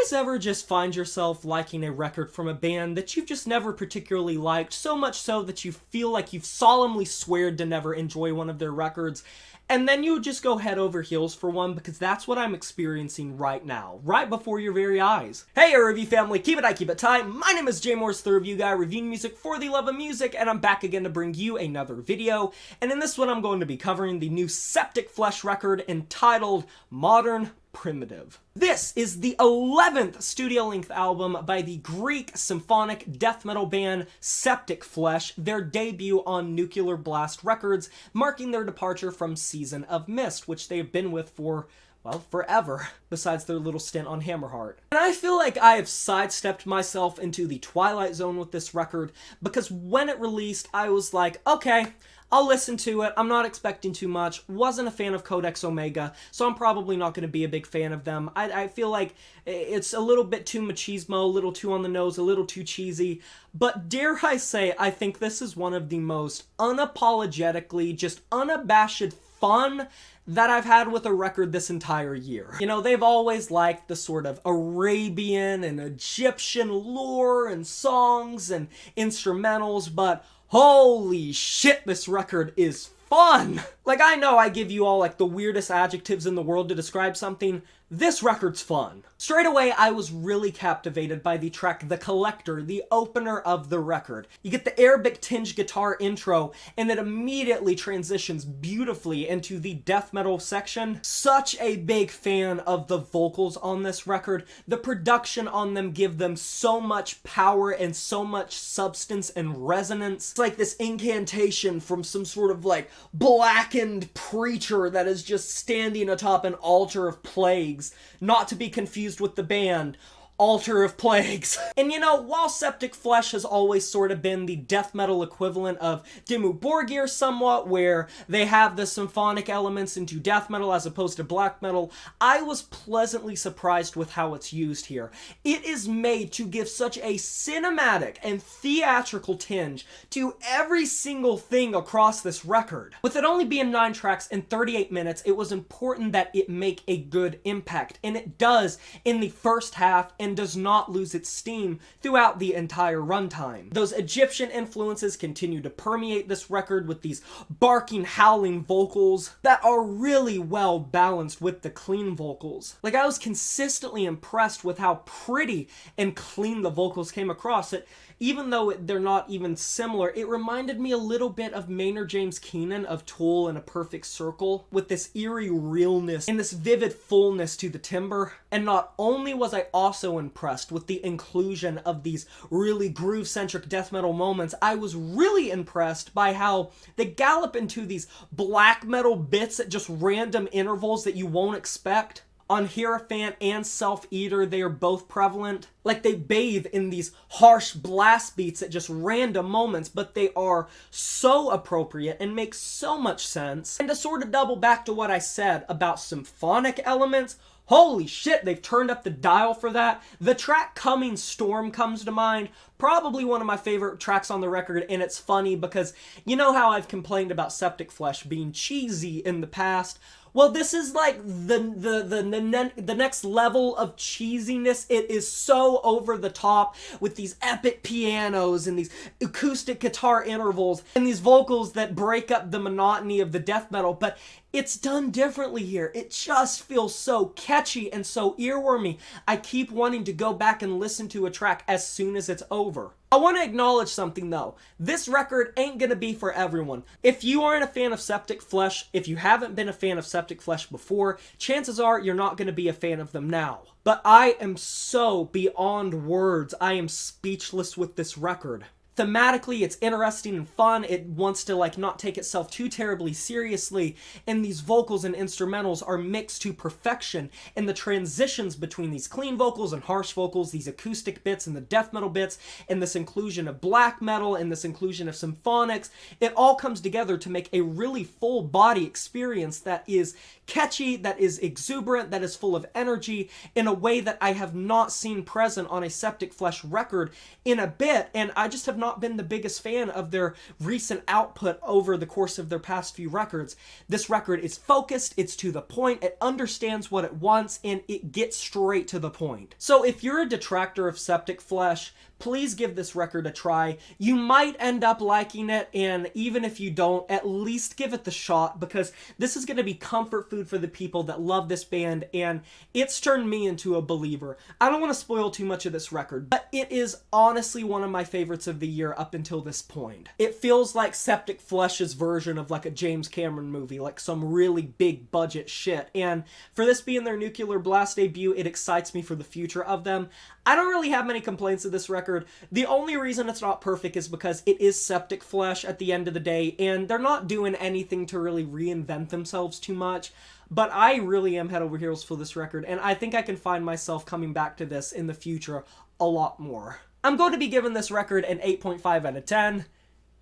guys ever just find yourself liking a record from a band that you've just never particularly liked, so much so that you feel like you've solemnly sweared to never enjoy one of their records, and then you just go head over heels for one? Because that's what I'm experiencing right now, right before your very eyes. Hey, review family, keep it high, keep it tight. My name is Jay Morris, the review guy, reviewing music for the love of music, and I'm back again to bring you another video. And in this one, I'm going to be covering the new Septicflesh record entitled Modern Primitive. This is the 11th studio-length album by the Greek symphonic death metal band Septicflesh, their debut on Nuclear Blast Records, marking their departure from Season of Mist, which they've been with for, well, forever, besides their little stint on Hammerheart. And I feel like I have sidestepped myself into the Twilight Zone with this record, because when it released, I was like, okay, I'll listen to it. I'm not expecting too much. Wasn't a fan of Codex Omega, so I'm probably not going to be a big fan of them. I feel like it's a little bit too machismo, a little too on the nose, a little too cheesy. But dare I say, I think this is one of the most unapologetically, just unabashed fun that I've had with a record this entire year. You know, they've always liked the sort of Arabian and Egyptian lore and songs and instrumentals, but holy shit, this record is fun! Like, I know I give you all, like, the weirdest adjectives in the world to describe something. This record's fun. Straight away, I was really captivated by the track The Collector, the opener of the record. You get the Arabic-tinged guitar intro, and it immediately transitions beautifully into the death metal section. Such a big fan of the vocals on this record. The production on them give them so much power and so much substance and resonance. It's like this incantation from some sort of, like, blackened preacher that is just standing atop an altar of plagues, not to be confused with the band Altar of Plagues. And you know, while Septicflesh has always sort of been the death metal equivalent of Dimmu Borgir somewhat, where they have the symphonic elements into death metal as opposed to black metal, I was pleasantly surprised with how it's used here. It is made to give such a cinematic and theatrical tinge to every single thing across this record. With it only being 9 tracks and 38 minutes, it was important that it make a good impact, and it does in the first half, and does not lose its steam throughout the entire runtime. Those Egyptian influences continue to permeate this record with these barking, howling vocals that are really well balanced with the clean vocals. Like, I was consistently impressed with how pretty and clean the vocals came across. It, even though they're not even similar, it reminded me a little bit of Maynard James Keenan of Tool and A Perfect Circle, with this eerie realness and this vivid fullness to the timbre. And not only was I also impressed with the inclusion of these really groove-centric death metal moments, I was really impressed by how they gallop into these black metal bits at just random intervals that you won't expect. On Hierophant and Self-Eater, they are both prevalent. Like, they bathe in these harsh blast beats at just random moments, but they are so appropriate and make so much sense. And to sort of double back to what I said about symphonic elements, holy shit, they've turned up the dial for that. The track Coming Storm comes to mind. Probably one of my favorite tracks on the record, and it's funny because you know how I've complained about Septicflesh being cheesy in the past? Well, this is like the next level of cheesiness. It is so over the top with these epic pianos and these acoustic guitar intervals and these vocals that break up the monotony of the death metal, but it's done differently here. It just feels so catchy and so earwormy. I keep wanting to go back and listen to a track as soon as it's over. I want to acknowledge something though. This record ain't gonna be for everyone. If you aren't a fan of Septicflesh, if you haven't been a fan of Septicflesh before, chances are you're not gonna be a fan of them now. But I am so beyond words. I am speechless with this record. Thematically, it's interesting and fun. It wants to, like, not take itself too terribly seriously, and these vocals and instrumentals are mixed to perfection, and the transitions between these clean vocals and harsh vocals, these acoustic bits and the death metal bits, and this inclusion of black metal and this inclusion of symphonics, it all comes together to make a really full body experience that is catchy, that is exuberant, that is full of energy in a way that I have not seen present on a Septicflesh record in a bit, and I just have not been the biggest fan of their recent output over the course of their past few records. This record is focused, it's to the point, it understands what it wants, and it gets straight to the point. So if you're a detractor of Septicflesh, please give this record a try. You might end up liking it, and even if you don't, at least give it the shot, because this is going to be comfort food for the people that love this band, and it's turned me into a believer. I don't want to spoil too much of this record, but it is honestly one of my favorites of the year up until this point. It feels like Septicflesh's version of like a James Cameron movie, like some really big budget shit, and for this being their Nuclear Blast debut, it excites me for the future of them. I don't really have many complaints of this record. The only reason it's not perfect is because it is Septicflesh at the end of the day, and they're not doing anything to really reinvent themselves too much. But I really am head over heels for this record, and I think I can find myself coming back to this in the future a lot more. I'm going to be giving this record an 8.5 out of 10.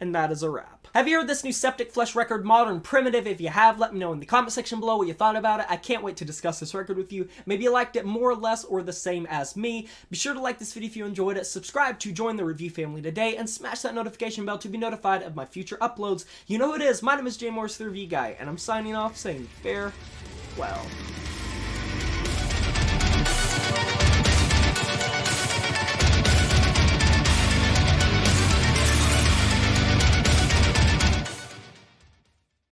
And that is a wrap. Have you heard this new Septicflesh record, Modern Primitive? If you have, let me know in the comment section below what you thought about it. I can't wait to discuss this record with you. Maybe you liked it more or less or the same as me. Be sure to like this video if you enjoyed it, subscribe to join the review family today, and smash that notification bell to be notified of my future uploads. You know who it is. My name is Jay Morris, the Review Guy, and I'm signing off saying farewell.